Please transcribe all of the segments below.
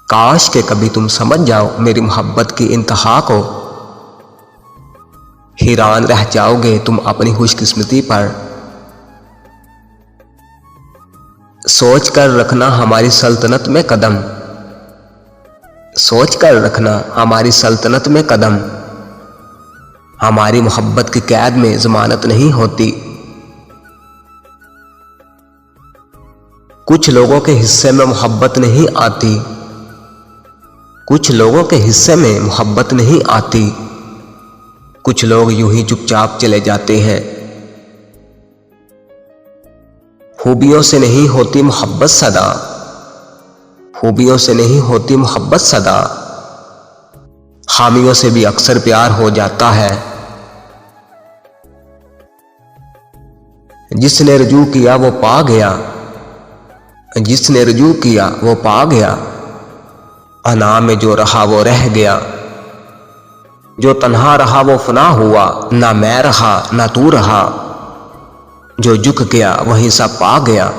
काश के कभी तुम समझ जाओ मेरी मोहब्बत की इंतहा को। हैरान रह जाओगे तुम अपनी खुशकिस्मती पर। सोच कर रखना हमारी सल्तनत में कदम, सोच कर रखना हमारी सल्तनत में कदम। हमारी मोहब्बत की कैद में जमानत नहीं होती। कुछ लोगों के हिस्से में मोहब्बत नहीं आती, कुछ लोगों के हिस्से में मोहब्बत नहीं आती। कुछ लोग यूं ही चुपचाप चले जाते हैं। खूबियों से नहीं होती मोहब्बत सदा, खूबियों से नहीं होती मोहब्बत सदा। खामियों से भी अक्सर प्यार हो जाता है। जिसने रुजू किया वो पा गया, जिसने रुजू किया वो पा गया। अना में जो रहा वो रह गया, जो तन्हा रहा वो फना हुआ। ना मैं रहा ना तू रहा, जो झुक गया वहीं सब पा गया।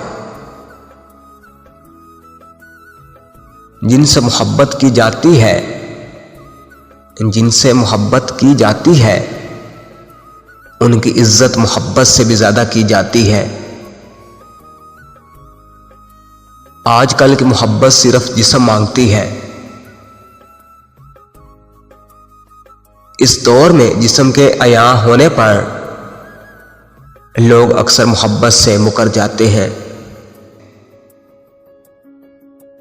जिनसे मोहब्बत की जाती है, जिनसे मोहब्बत की जाती है, उनकी इज्जत मोहब्बत से भी ज्यादा की जाती है। आजकल की मोहब्बत सिर्फ जिस्म मांगती है। इस दौर में जिस्म के अया होने पर लोग अक्सर मोहब्बत से मुकर जाते हैं।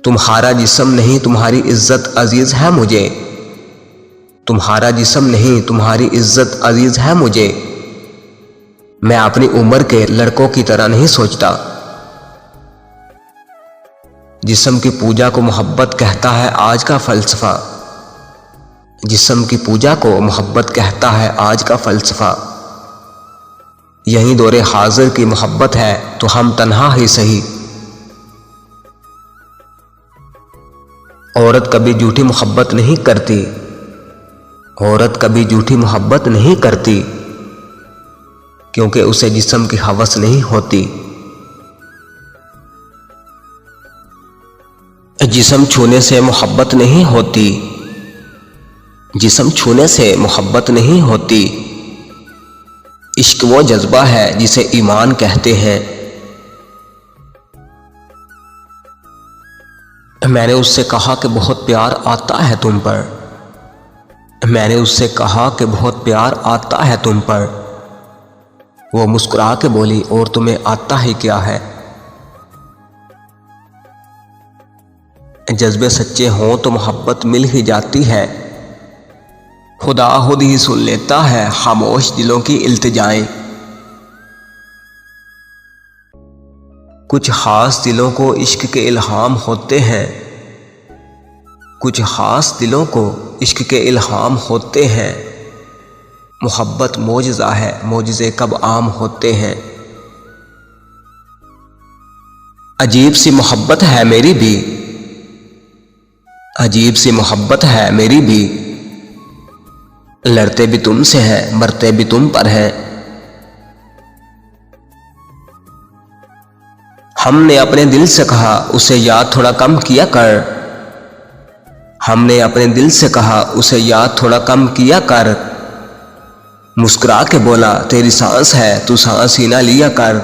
तुम्हारा जिस्म नहीं तुम्हारी इज्जत अजीज है मुझे, तुम्हारा जिस्म नहीं तुम्हारी इज्जत अजीज है मुझे। मैं अपनी उम्र के लड़कों की तरह नहीं सोचता। जिस्म की पूजा को मोहब्बत कहता है आज का फलसफा, जिस्म की पूजा को मोहब्बत कहता है आज का फलसफा। यही दौरे हाजिर की मोहब्बत है तो हम तन्हा ही सही। औरत कभी झूठी मोहब्बत नहीं करती, औरत कभी झूठी मोहब्बत नहीं करती, क्योंकि उसे जिस्म की हवस नहीं होती। जिस्म छूने से मोहब्बत नहीं होती, जिस्म छूने से मोहब्बत नहीं होती। इश्क वो जज्बा है जिसे ईमान कहते हैं। मैंने उससे कहा कि बहुत प्यार आता है तुम पर, मैंने उससे कहा कि बहुत प्यार आता है तुम पर। वो मुस्कुरा के बोली और तुम्हें आता ही क्या है। जज्बे सच्चे हों तो मोहब्बत मिल ही जाती है। खुदा खुद ही सुन लेता है खामोश दिलों की इल्तिजाएं। कुछ खास दिलों को इश्क के इल्हाम होते हैं, कुछ खास दिलों को इश्क के इल्हाम होते हैं। मोहब्बत मोजज़ा है, मोजज़े कब आम होते हैं। अजीब सी मोहब्बत है मेरी भी, अजीब सी मोहब्बत है मेरी भी। लड़ते भी तुमसे हैं, मरते भी तुम पर हैं। हमने अपने दिल से कहा उसे याद थोड़ा कम किया कर, हमने अपने दिल से कहा उसे याद थोड़ा कम किया कर। मुस्कुरा के बोला तेरी सांस है तू सांस ही ना लिया कर।